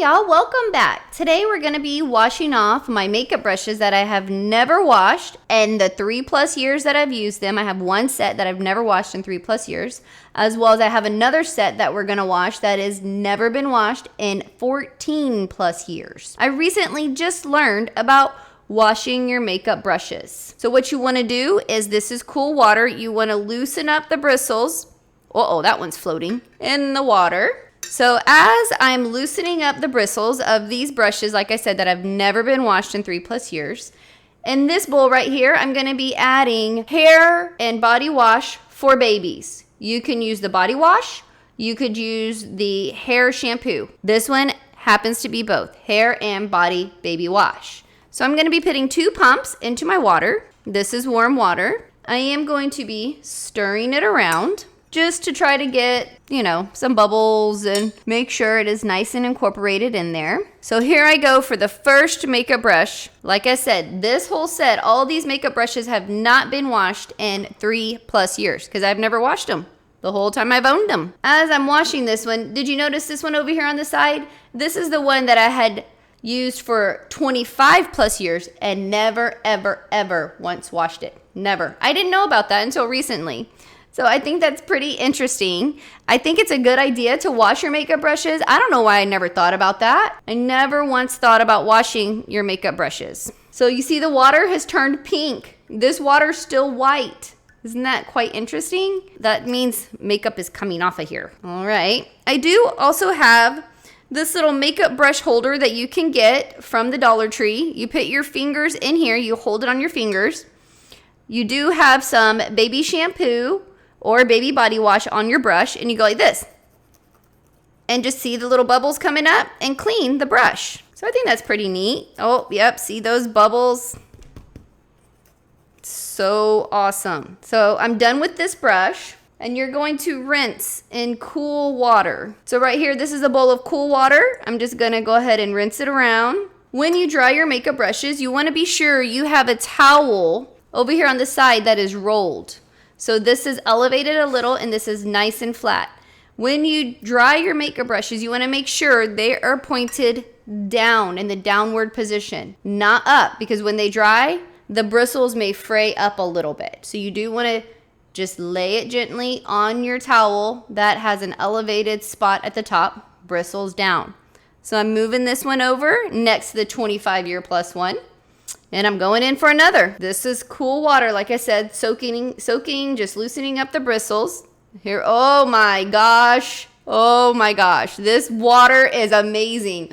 y'all, welcome back. Today we're going to be washing off my makeup brushes that I have never washed, and the 3+ years that I've used them. I have one set that I've never washed in 3+ years, as well as I have another set that we're going to wash that has never been washed in 14+ years. I recently just learned about washing your makeup brushes. So what you want to do is, this is cool water. You want to loosen up the bristles. Uh-oh, that one's floating in the water. So as I'm loosening up the bristles of these brushes, like I said, that have never been washed in 3+ years, in this bowl right here, I'm going to be adding hair and body wash for babies. You can use the body wash. You could use the hair shampoo. This one happens to be both hair and body baby wash. So I'm going to be putting 2 pumps into my water. This is warm water. I am going to be stirring it around, just to try to get, some bubbles and make sure it is nice and incorporated in there. So here I go for the first makeup brush. Like I said, this whole set, all these makeup brushes have not been washed in 3+ years because I've never washed them the whole time I've owned them. As I'm washing this one, did you notice this one over here on the side? This is the one that I had used for 25+ years and never, ever, ever once washed it. Never. I didn't know about that until recently. So I think that's pretty interesting. I think it's a good idea to wash your makeup brushes. I don't know why I never thought about that. I never once thought about washing your makeup brushes. So you see the water has turned pink. This water's still white. Isn't that quite interesting? That means makeup is coming off of here. All right. I do also have this little makeup brush holder that you can get from the Dollar Tree. You put your fingers in here. You hold it on your fingers. You do have some baby shampoo or baby body wash on your brush, and you go like this and just see the little bubbles coming up and clean the brush. So I think that's pretty neat. Oh, yep, see those bubbles? So awesome. So I'm done with this brush, and you're going to rinse in cool water. So right here, this is a bowl of cool water. I'm just gonna go ahead and rinse it around. When you dry your makeup brushes, you wanna be sure you have a towel over here on the side that is rolled. So this is elevated a little and this is nice and flat. When you dry your makeup brushes, you want to make sure they are pointed down in the downward position, not up, because when they dry, the bristles may fray up a little bit. So you do want to just lay it gently on your towel that has an elevated spot at the top, bristles down. So I'm moving this one over next to the 25+ one. And I'm going in for another. This is cool water, like I said, soaking, just loosening up the bristles. Here, oh my gosh. Oh my gosh. This water is amazing.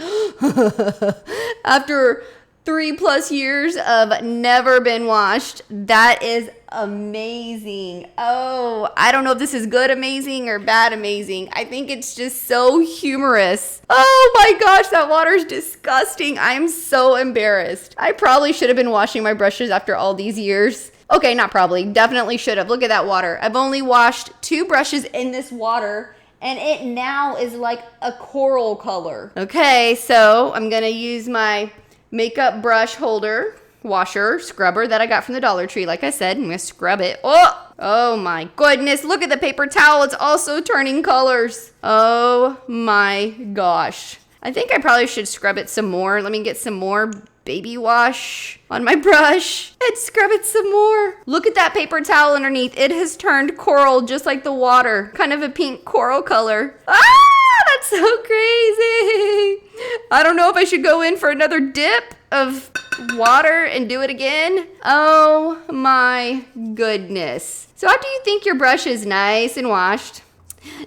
After 3+ years of never been washed, that is amazing. Oh, I don't know if this is good amazing or bad amazing. I think it's just so humorous. Oh my gosh, that water's disgusting. I'm so embarrassed. I probably should have been washing my brushes after all these years. Okay, not probably, definitely should have. Look at that water. I've only washed 2 brushes in this water, and it now is like a coral color. Okay, so I'm gonna use my makeup brush holder, washer, scrubber that I got from the Dollar Tree. Like I said, I'm gonna scrub it. Oh my goodness, look at the paper towel. It's also turning colors. Oh my gosh. I think I probably should scrub it some more. Let me get some more baby wash on my brush and scrub it some more. Look at that paper towel underneath. It has turned coral just like the water, kind of a pink coral color. That's so crazy. I don't know if I should go in for another dip of water and do it again. Oh my goodness. So after you think your brush is nice and washed,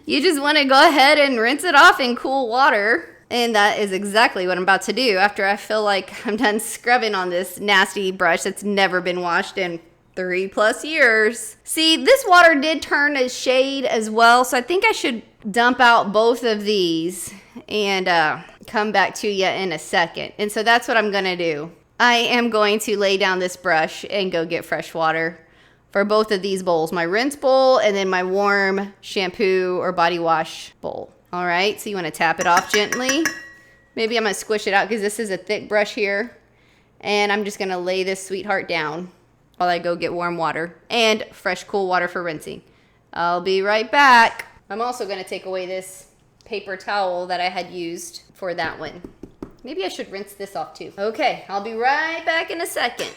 you just want to go ahead and rinse it off in cool water. And that is exactly what I'm about to do after I feel like I'm done scrubbing on this nasty brush that's never been washed in 3+ years. See, this water did turn a shade as well, so I think I should dump out both of these and come back to you in a second. And so that's what I'm gonna do. I am going to lay down this brush and go get fresh water for both of these bowls, my rinse bowl and then my warm shampoo or body wash bowl. All right, so you want to tap it off gently. Maybe I'm gonna squish it out because this is a thick brush here. And I'm just gonna lay this sweetheart down while I go get warm water and fresh cool water for rinsing. I'll be right back. I'm also gonna take away this paper towel that I had used for that one. Maybe I should rinse this off too. Okay, I'll be right back in a second.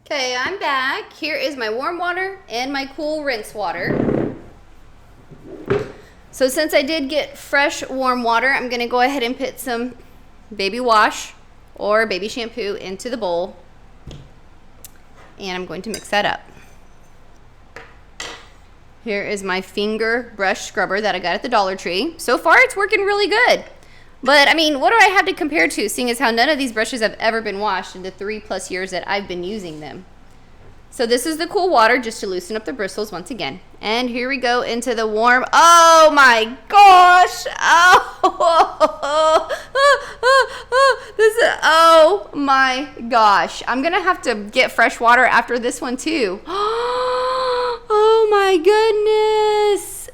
Okay, I'm back. Here is my warm water and my cool rinse water. So since I did get fresh warm water, I'm gonna go ahead and put some baby wash or baby shampoo into the bowl. And I'm going to mix that up. Here is my finger brush scrubber that I got at the Dollar Tree. So far, it's working really good. But I mean, what do I have to compare to, seeing as how none of these brushes have ever been washed in the 3+ years that I've been using them? So this is the cool water just to loosen up the bristles once again. And here we go into the warm, oh my gosh. Oh my gosh. I'm gonna have to get fresh water after this one too. Oh my goodness.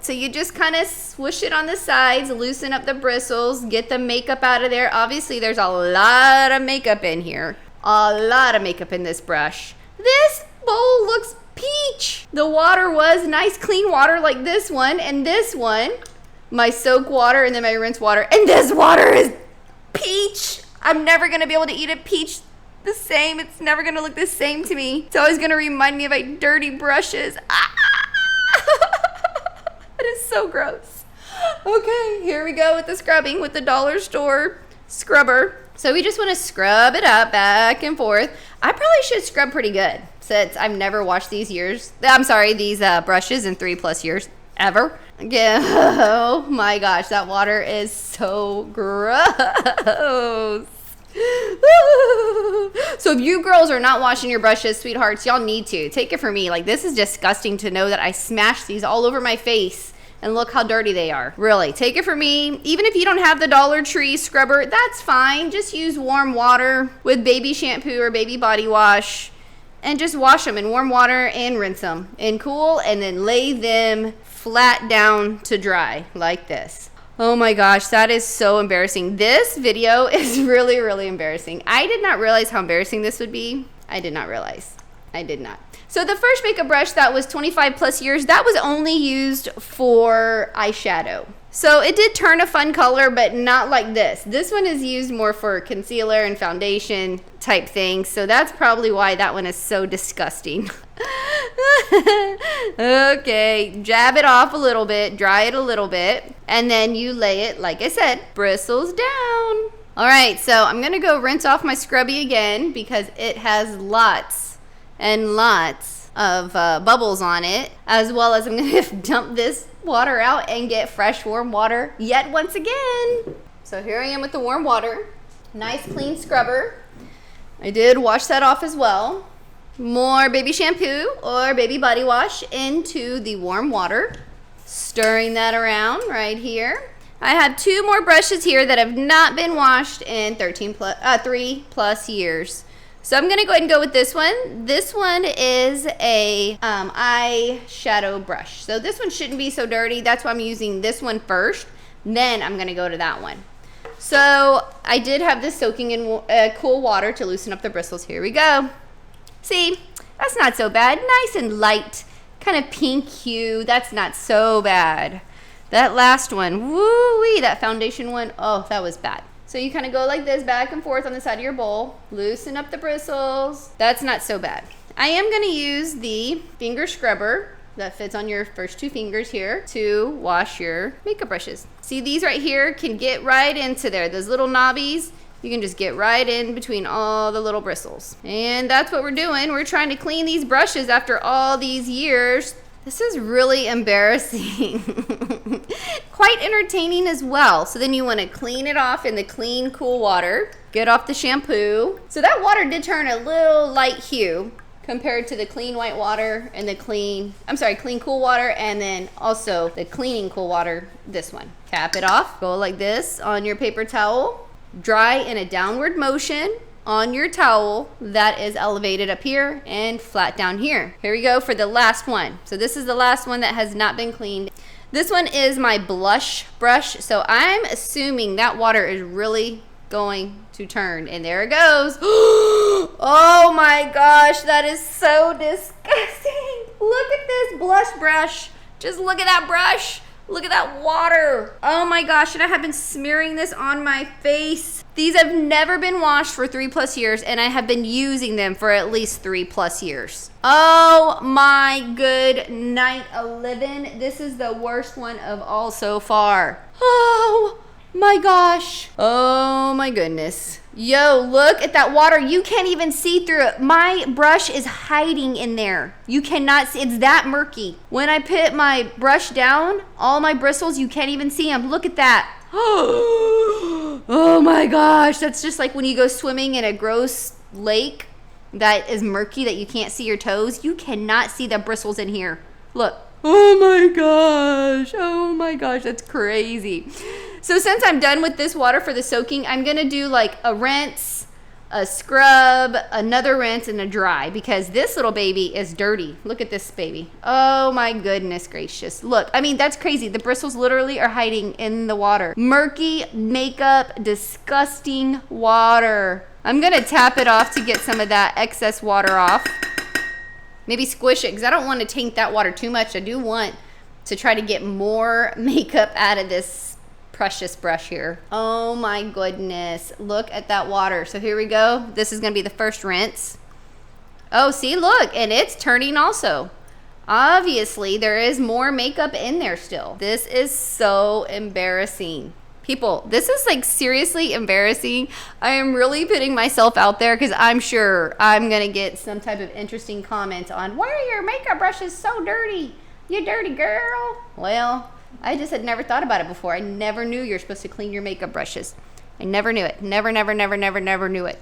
So you just kind of swoosh it on the sides, loosen up the bristles, get the makeup out of there. Obviously there's a lot of makeup in here. A lot of makeup in this brush. This bowl looks peach. The water was nice clean water like this one, and this one, my soak water and then my rinse water, and this water is peach. I'm never gonna be able to eat a peach the same. It's never gonna look the same to me. It's always gonna remind me of my dirty brushes. That is so gross. Okay, here we go with the scrubbing with the dollar store scrubber. So we just want to scrub it up back and forth. I probably should scrub pretty good since I've never washed these brushes in 3+ years ever. Again, oh my gosh, that water is so gross. So if you girls are not washing your brushes, sweethearts, y'all need to. Take it from me. Like, this is disgusting to know that I smashed these all over my face. And look how dirty they are. Really, take it from me. Even if you don't have the Dollar Tree scrubber, that's fine. Just use warm water with baby shampoo or baby body wash and just wash them in warm water and rinse them in cool, and then lay them flat down to dry like this. Oh my gosh, that is so embarrassing. This video is really, really embarrassing. I did not realize how embarrassing this would be. I did not realize. I did not. So the first makeup brush that was 25+ years, that was only used for eyeshadow. So it did turn a fun color, but not like this. This one is used more for concealer and foundation type things. So that's probably why that one is so disgusting. Okay, jab it off a little bit, dry it a little bit, and then you lay it, like I said, bristles down. All right, so I'm gonna go rinse off my scrubby again because it has lots and lots of bubbles on it, as well as I'm gonna dump this water out and get fresh warm water yet once again. So here I am with the warm water, nice clean scrubber. I did wash that off as well. More baby shampoo or baby body wash into the warm water, stirring that around right here. I have 2 more brushes here that have not been washed in 3+ years. So I'm gonna go ahead and go with this one. This one is a eyeshadow brush. So this one shouldn't be so dirty. That's why I'm using this one first. Then I'm gonna go to that one. So I did have this soaking in cool water to loosen up the bristles. Here we go. See, that's not so bad. Nice and light, kind of pink hue. That's not so bad. That last one, woo-wee, that foundation one, oh, that was bad. So you kind of go like this, back and forth on the side of your bowl. Loosen up the bristles. That's not so bad. I am going to use the finger scrubber that fits on your first 2 fingers here to wash your makeup brushes. See, these right here can get right into there. Those little knobbies, you can just get right in between all the little bristles. And that's what we're doing. We're trying to clean these brushes after all these years. This is really embarrassing. Quite entertaining as well. So then you want to clean it off in the clean, cool water. Get off the shampoo. So that water did turn a little light hue compared to the clean white water and the clean cool water, and then also the cleaning cool water, this one. Cap it off. Go like this on your paper towel. Dry in a downward motion on your towel that is elevated up here and flat down here. Here we go for the last one. So this is the last one that has not been cleaned. This one is my blush brush. So I'm assuming that water is really going to turn, and there it goes. Oh my gosh, that is so disgusting. Look at this blush brush Just look at that brush. Look at that water. Oh my gosh, and I have been smearing this on my face. These have never been washed for 3+ years, and I have been using them for at least 3+ years. Oh my good night, 11. This is the worst one of all so far. Oh my gosh. Oh my goodness. Yo, look at that water. You can't even see through it. My brush is hiding in there. You cannot see. It's that murky. When I put my brush down, all my bristles, you can't even see them. Look at that. Oh my gosh. That's just like when you go swimming in a gross lake that is murky that you can't see your toes. You cannot see the bristles in here. Look. Oh my gosh. Oh my gosh. That's crazy. So since I'm done with this water for the soaking, I'm going to do like a rinse, a scrub, another rinse, and a dry because this little baby is dirty. Look at this baby. Oh my goodness gracious. Look, I mean, that's crazy. The bristles literally are hiding in the water. Murky makeup, disgusting water. I'm going to tap it off to get some of that excess water off. Maybe squish it because I don't want to taint that water too much. I do want to try to get more makeup out of this precious brush here. Oh my goodness. Look at that water. So here we go. This is going to be the first rinse. Oh, see, look, and it's turning also. Obviously, there is more makeup in there still. This is so embarrassing. People, this is like seriously embarrassing. I am really putting myself out there because I'm sure I'm going to get some type of interesting comments on, why are your makeup brushes so dirty? You dirty girl. Well, I just had never thought about it before. I never knew you're supposed to clean your makeup brushes. I never knew it. Never knew it.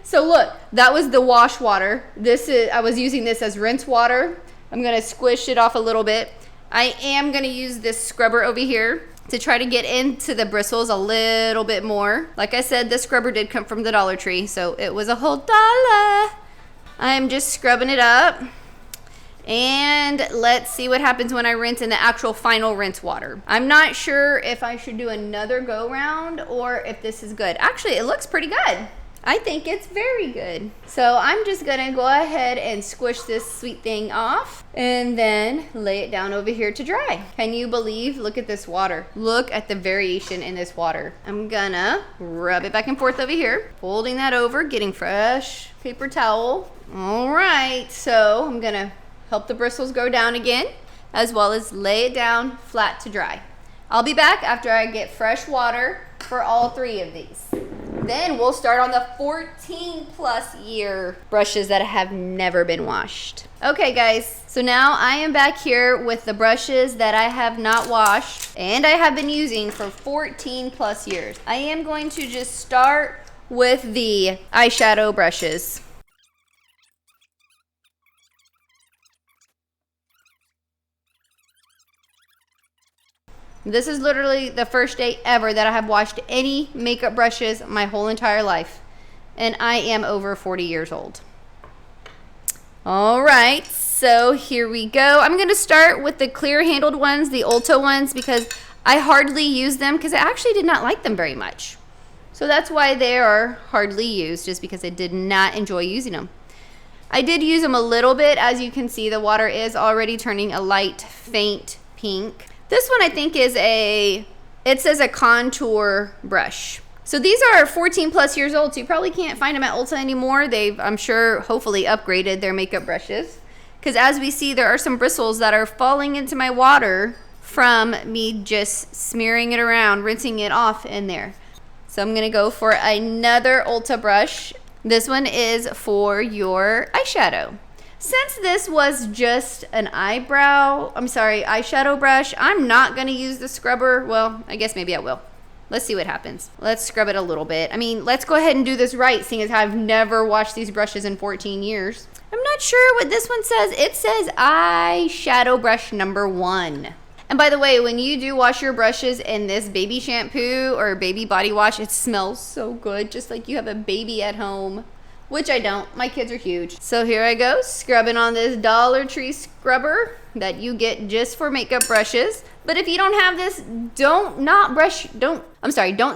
So look, that was the wash water. I was using this as rinse water. I'm going to squish it off a little bit. I am going to use this scrubber over here to try to get into the bristles a little bit more. Like I said, this scrubber did come from the Dollar Tree, so it was a whole $1. I'm just scrubbing it up. And let's see what happens when I rinse in the actual final rinse water. I'm not sure if I should do another go round or if this is good. Actually, it looks pretty good. I think it's very good. So I'm just gonna go ahead and squish this sweet thing off and then lay it down over here to dry. Can you believe? Look at this water. Look at the variation in this water. I'm gonna rub it back and forth over here, folding that over, getting fresh paper towel. All right, so I'm gonna help the bristles go down again, as well as lay it down flat to dry. I'll be back after I get fresh water for all 3 of these. Then we'll start on the 14+ year brushes that have never been washed. Okay guys, so now I am back here with the brushes that I have not washed and I have been using for 14+ years. I am going to just start with the eyeshadow brushes. This is literally the first day ever that I have washed any makeup brushes my whole entire life. And I am over 40 years old. All right, so here we go. I'm going to start with the clear handled ones, the Ulta ones, because I hardly use them because I actually did not like them very much. So that's why they are hardly used, just because I did not enjoy using them. I did use them a little bit. As you can see, the water is already turning a light, faint pink. This one I think is it says a contour brush. So these are 14+ years old, so you probably can't find them at Ulta anymore. They've, I'm sure, hopefully upgraded their makeup brushes. Because as we see, there are some bristles that are falling into my water from me just smearing it around, rinsing it off in there. So I'm going to go for another Ulta brush. This one is for your eyeshadow. Since this was just an eyeshadow brush, I'm not going to use the scrubber. Well, I guess maybe I will. Let's see what happens. Let's scrub it a little bit. I mean, let's go ahead and do this right, seeing as I've never washed these brushes in 14 years. I'm not sure what this one says. It says eyeshadow brush number 1. And by the way, when you do wash your brushes in this baby shampoo or baby body wash, it smells so good, just like you have a baby at home. Which I don't. My kids are huge. So here I go, scrubbing on this Dollar Tree scrubber that you get just for makeup brushes. But if you don't have this, don't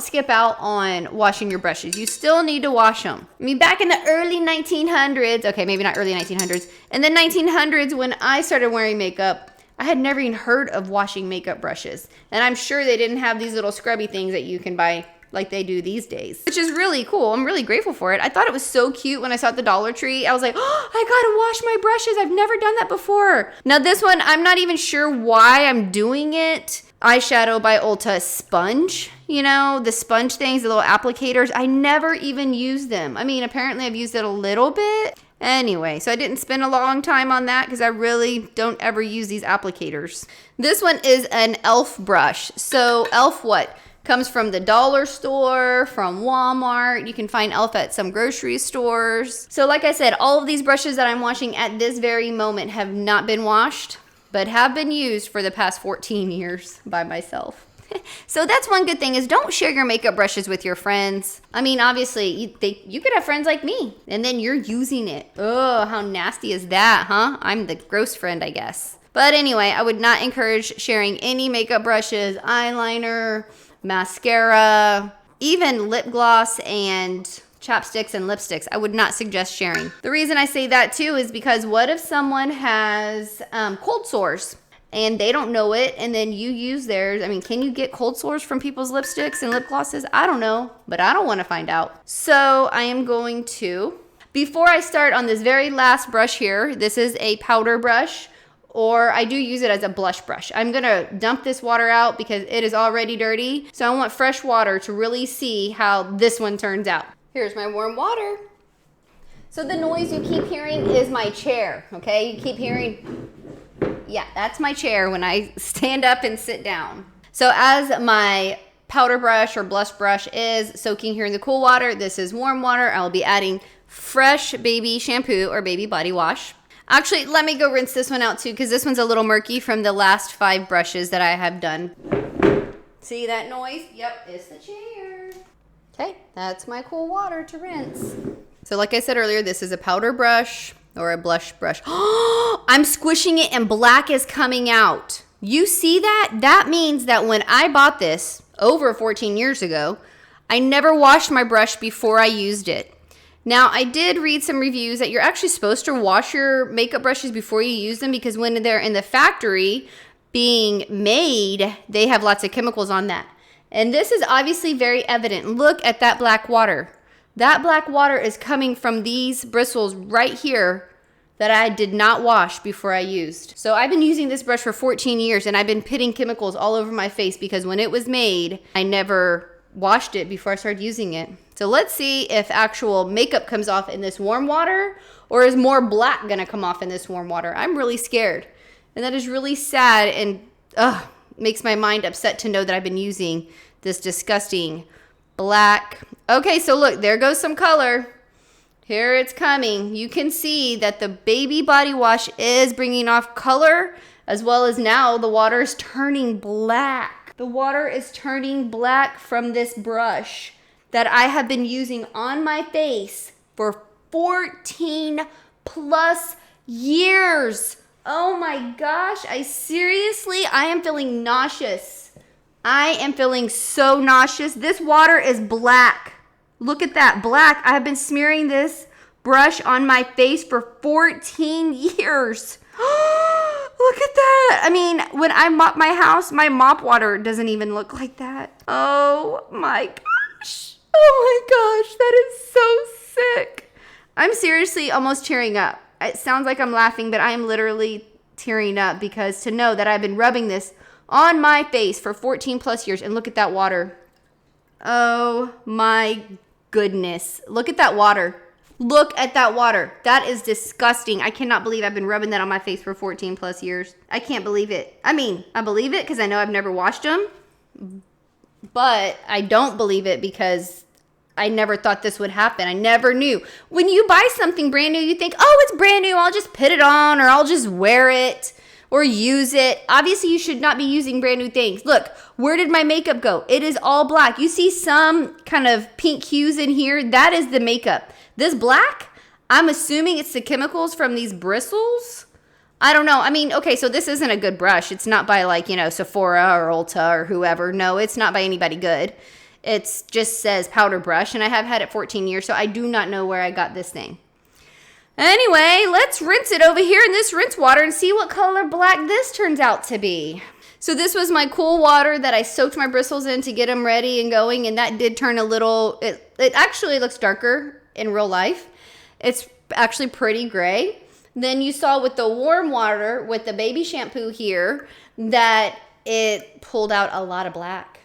skip out on washing your brushes. You still need to wash them. I mean, back in the early 1900s, okay, maybe not early 1900s, in the 1900s when I started wearing makeup, I had never even heard of washing makeup brushes. And I'm sure they didn't have these little scrubby things that you can buy like they do these days, which is really cool. I'm really grateful for it. I thought it was so cute when I saw it at the Dollar Tree. I was like, oh, I gotta wash my brushes. I've never done that before. Now this one, I'm not even sure why I'm doing it. Eyeshadow by Ulta sponge. You know, the sponge things, the little applicators. I never even use them. I mean, apparently I've used it a little bit. Anyway, so I didn't spend a long time on that because I really don't ever use these applicators. This one is an e.l.f. brush. So e.l.f. what? Comes from the dollar store, from Walmart. You can find e.l.f. at some grocery stores. So like I said, all of these brushes that I'm washing at this very moment have not been washed, but have been used for the past 14 years by myself. So that's one good thing, is don't share your makeup brushes with your friends. I mean, obviously, you could have friends like me, and then you're using it. Oh, how nasty is that, huh? I'm the gross friend, I guess. But anyway, I would not encourage sharing any makeup brushes, eyeliner, mascara, even lip gloss and chapsticks and lipsticks. I would not suggest sharing. The reason I say that too is because what if someone has cold sores and they don't know it, and then you use theirs? I mean, can you get cold sores from people's lipsticks and lip glosses? I don't know, but I don't want to find out. So I am going to, before I start on this very last brush here, this is a powder brush, or I do use it as a blush brush. I'm gonna dump this water out because it is already dirty. So I want fresh water to really see how this one turns out. Here's my warm water. So the noise you keep hearing is my chair, okay? You keep hearing, yeah, that's my chair when I stand up and sit down. So as my powder brush or blush brush is soaking here in the cool water, this is warm water. I'll be adding fresh baby shampoo or baby body wash. Actually, let me go rinse this one out too, because this one's a little murky from the last 5 brushes that I have done. See that noise? Yep, it's the chair. Okay, that's my cool water to rinse. So like I said earlier, this is a powder brush or a blush brush. I'm squishing it and black is coming out. You see that? That means that when I bought this over 14 years ago, I never washed my brush before I used it. Now, I did read some reviews that you're actually supposed to wash your makeup brushes before you use them, because when they're in the factory being made, they have lots of chemicals on that. And this is obviously very evident. Look at that black water. That black water is coming from these bristles right here that I did not wash before I used. So I've been using this brush for 14 years and I've been pitting chemicals all over my face because when it was made, I never washed it before I started using it. So let's see if actual makeup comes off in this warm water, or is more black gonna come off in this warm water. I'm really scared. And that is really sad, and makes my mind upset to know that I've been using this disgusting black. Okay, so look, there goes some color. Here it's coming. You can see that the baby body wash is bringing off color, as well as now the water is turning black. The water is turning black from this brush that I have been using on my face for 14 plus years. Oh my gosh, I am feeling nauseous. I am feeling so nauseous. This water is black. Look at that, black. I have been smearing this brush on my face for 14 years. Look at that. I mean, when I mop my house, my mop water doesn't even look like that. Oh my gosh. Oh my gosh, that is so sick. I'm seriously almost tearing up. It sounds like I'm laughing, but I am literally tearing up because to know that I've been rubbing this on my face for 14 plus years, and look at that water. Oh my goodness. Look at that water. Look at that water. That is disgusting. I cannot believe I've been rubbing that on my face for 14 plus years. I can't believe it. I mean, I believe it because I know I've never washed them, but I don't believe it because I never thought this would happen. I never knew. When you buy something brand new, you think, oh, it's brand new. I'll just put it on, or I'll just wear it or use it. Obviously, you should not be using brand new things. Look, where did my makeup go? It is all black. You see some kind of pink hues in here? That is the makeup. This black, I'm assuming it's the chemicals from these bristles. I don't know. I mean, okay, so this isn't a good brush. It's not by like, Sephora or Ulta or whoever. No, it's not by anybody good. It just says powder brush, and I have had it 14 years, so I do not know where I got this thing. Anyway, let's rinse it over here in this rinse water and see what color black this turns out to be. So this was my cool water that I soaked my bristles in to get them ready and going, and that did turn a little, it actually looks darker in real life. It's actually pretty gray. Then you saw with the warm water with the baby shampoo here that it pulled out a lot of black.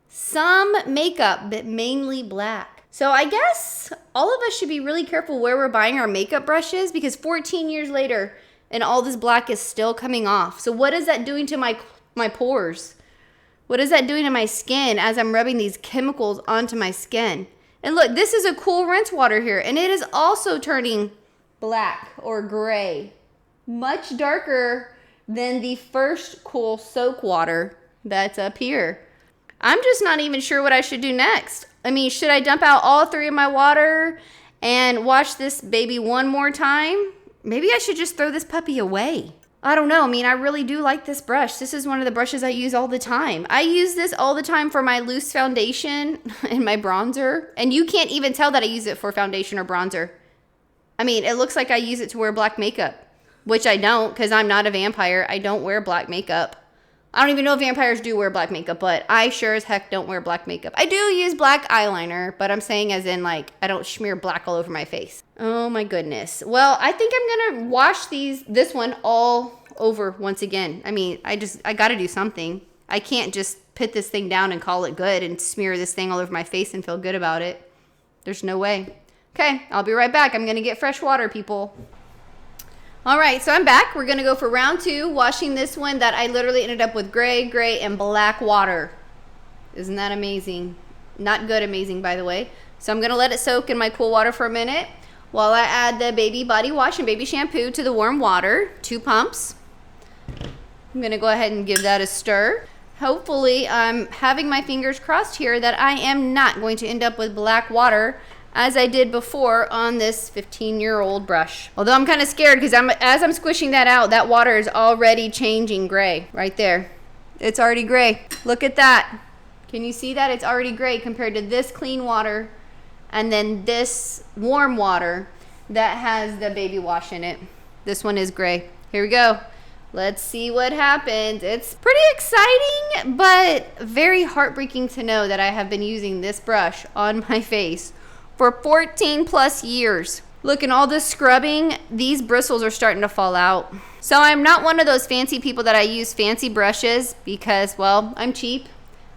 Some makeup, but mainly black. So I guess all of us should be really careful where we're buying our makeup brushes, because 14 years later and all this black is still coming off. So what is that doing to my pores? What is that doing to my skin as I'm rubbing these chemicals onto my skin? And look, this is a cool rinse water here, and it is also turning black or gray, much darker than the first cool soak water that's up here. I'm just not even sure what I should do next. I mean, should I dump out all 3 of my water and wash this baby one more time? Maybe I should just throw this puppy away. I don't know. I mean, I really do like this brush. This is one of the brushes I use all the time. I use this all the time for my loose foundation and my bronzer. And you can't even tell that I use it for foundation or bronzer. I mean, it looks like I use it to wear black makeup, which I don't, because I'm not a vampire. I don't wear black makeup. I don't even know if vampires do wear black makeup, but I sure as heck don't wear black makeup. I do use black eyeliner, but I'm saying as in like, I don't smear black all over my face. Oh my goodness. Well, I think I'm gonna wash this one all over once again. I mean, I gotta do something. I can't just put this thing down and call it good and smear this thing all over my face and feel good about it. There's no way. Okay, I'll be right back. I'm gonna get fresh water, people. All right, so I'm back. We're gonna go for round 2, washing this one that I literally ended up with gray, and black water. Isn't that amazing? Not good amazing, by the way. So I'm gonna let it soak in my cool water for a minute while I add the baby body wash and baby shampoo to the warm water, 2 pumps. I'm gonna go ahead and give that a stir. Hopefully, I'm having my fingers crossed here that I am not going to end up with black water as I did before on this 15-year-old brush. Although I'm kind of scared because as I'm squishing that out, that water is already changing gray right there. It's already gray. Look at that. Can you see that? It's already gray compared to this clean water and then this warm water that has the baby wash in it. This one is gray. Here we go. Let's see what happens. It's pretty exciting, but very heartbreaking to know that I have been using this brush on my face for 14 plus years. Look, in all this scrubbing, these bristles are starting to fall out. So I'm not one of those fancy people that I use fancy brushes because, well, I'm cheap.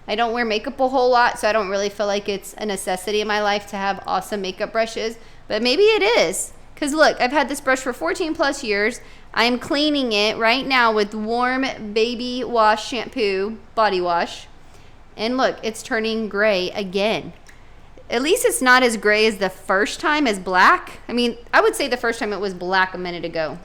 I don't wear makeup a whole lot, so I don't really feel like it's a necessity in my life to have awesome makeup brushes. But maybe it is. Because look, I've had this brush for 14 plus years. I'm cleaning it right now with warm baby wash shampoo, body wash. And look, it's turning gray again. At least it's not as gray as the first time as black. I mean, I would say the first time it was black a minute ago.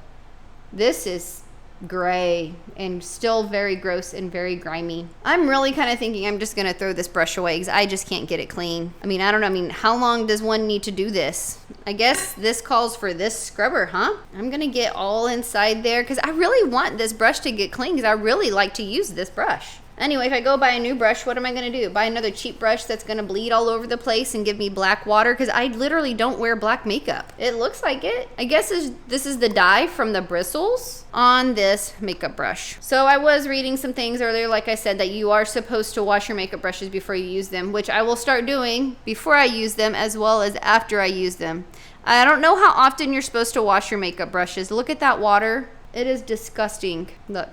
This is gray and still very gross and very grimy. I'm really kind of thinking I'm just going to throw this brush away because I just can't get it clean. I mean, I don't know. I mean, how long does one need to do this? I guess this calls for this scrubber, huh? I'm going to get all inside there because I really want this brush to get clean because I really like to use this brush. Anyway, if I go buy a new brush, what am I going to do? Buy another cheap brush that's going to bleed all over the place and give me black water? Because I literally don't wear black makeup. It looks like it. I guess this is the dye from the bristles on this makeup brush. So I was reading some things earlier, like I said, that you are supposed to wash your makeup brushes before you use them, which I will start doing before I use them as well as after I use them. I don't know how often you're supposed to wash your makeup brushes. Look at that water. It is disgusting. Look.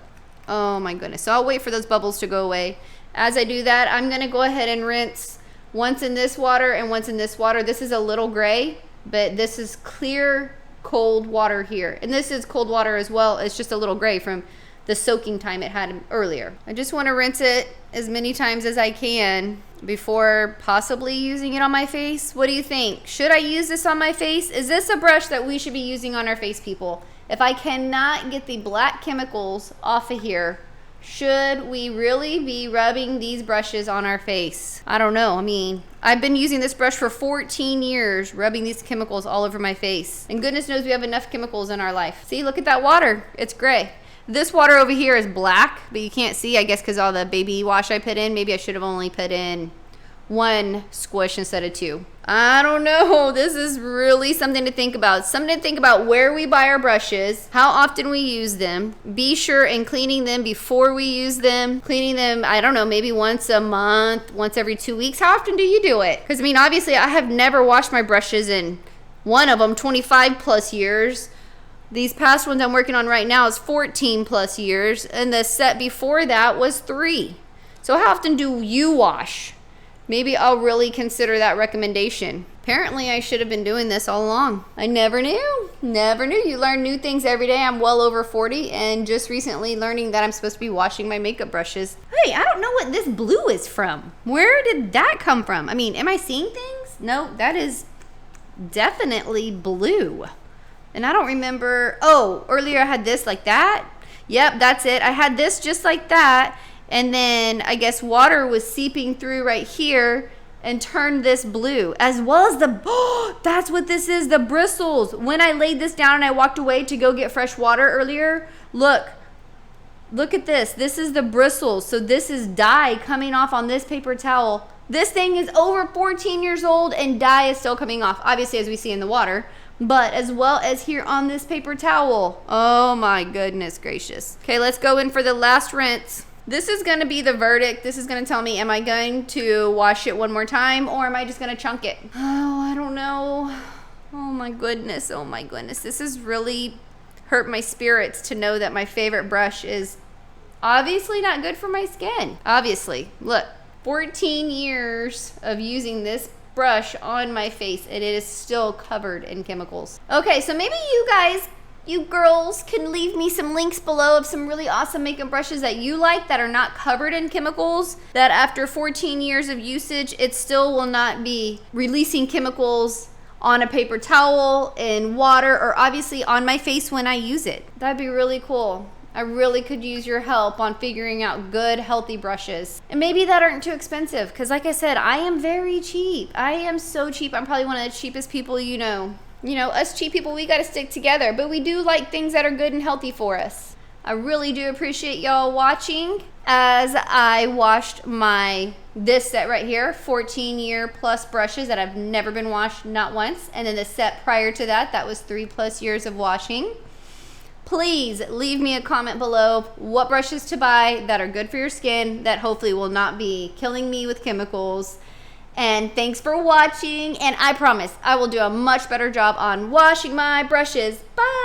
Oh my goodness. So I'll wait for those bubbles to go away. As I do that, I'm going to go ahead and rinse once in this water and once in this water. This is a little gray, but this is clear, cold water here. And this is cold water as well. It's just a little gray from the soaking time it had earlier. I just want to rinse it as many times as I can before possibly using it on my face. What do you think? Should I use this on my face? Is this a brush that we should be using on our face, people? If I cannot get the black chemicals off of here, should we really be rubbing these brushes on our face? I don't know. I mean, I've been using this brush for 14 years, rubbing these chemicals all over my face. And goodness knows we have enough chemicals in our life. See, look at that water. It's gray. This water over here is black, but you can't see, I guess, because all the baby wash I put in. Maybe I should have only put in 1 squish instead of 2. I don't know. This is really something to think about. Something to think about where we buy our brushes, how often we use them. Be sure in cleaning them before we use them. Cleaning them, I don't know, maybe once a month, once every 2 weeks. How often do you do it? Because, I mean, obviously, I have never washed my brushes in one of them 25 plus years. These past ones I'm working on right now is 14 plus years. And the set before that was 3. So how often do you wash? Maybe I'll really consider that recommendation. Apparently, I should have been doing this all along. I never knew. Never knew. You learn new things every day. I'm well over 40 and just recently learning that I'm supposed to be washing my makeup brushes. Hey, I don't know what this blue is from. Where did that come from? I mean, am I seeing things? No, that is definitely blue. And I don't remember. Oh, earlier I had this like that. Yep, that's it. I had this just like that. And then I guess water was seeping through right here and turned this blue, as well as that's what this is, the bristles. When I laid this down and I walked away to go get fresh water earlier, look at this. This is the bristles. So this is dye coming off on this paper towel. This thing is over 14 years old and dye is still coming off, obviously, as we see in the water, but as well as here on this paper towel. Oh my goodness gracious. Okay, let's go in for the last rinse. This is going to be the verdict. This is going to tell me, am I going to wash it one more time or am I just going to chunk it? Oh, I don't know. Oh my goodness. Oh my goodness. This has really hurt my spirits to know that my favorite brush is obviously not good for my skin. Obviously. Look, 14 years of using this brush on my face and it is still covered in chemicals. Okay, so maybe you girls can leave me some links below of some really awesome makeup brushes that you like that are not covered in chemicals, that after 14 years of usage, it still will not be releasing chemicals on a paper towel, in water, or obviously on my face when I use it. That'd be really cool. I really could use your help on figuring out good, healthy brushes. And maybe that aren't too expensive, because like I said, I am very cheap. I am so cheap. I'm probably one of the cheapest people you know. You know, us cheap people, we got to stick together, but we do like things that are good and healthy for us. I really do appreciate y'all watching as I washed this set right here, 14-year plus brushes that I've never been washed, not once. And then the set prior to that, that was 3+ years of washing. Please leave me a comment below what brushes to buy that are good for your skin, that hopefully will not be killing me with chemicals. And thanks for watching, and I promise I will do a much better job on washing my brushes. Bye!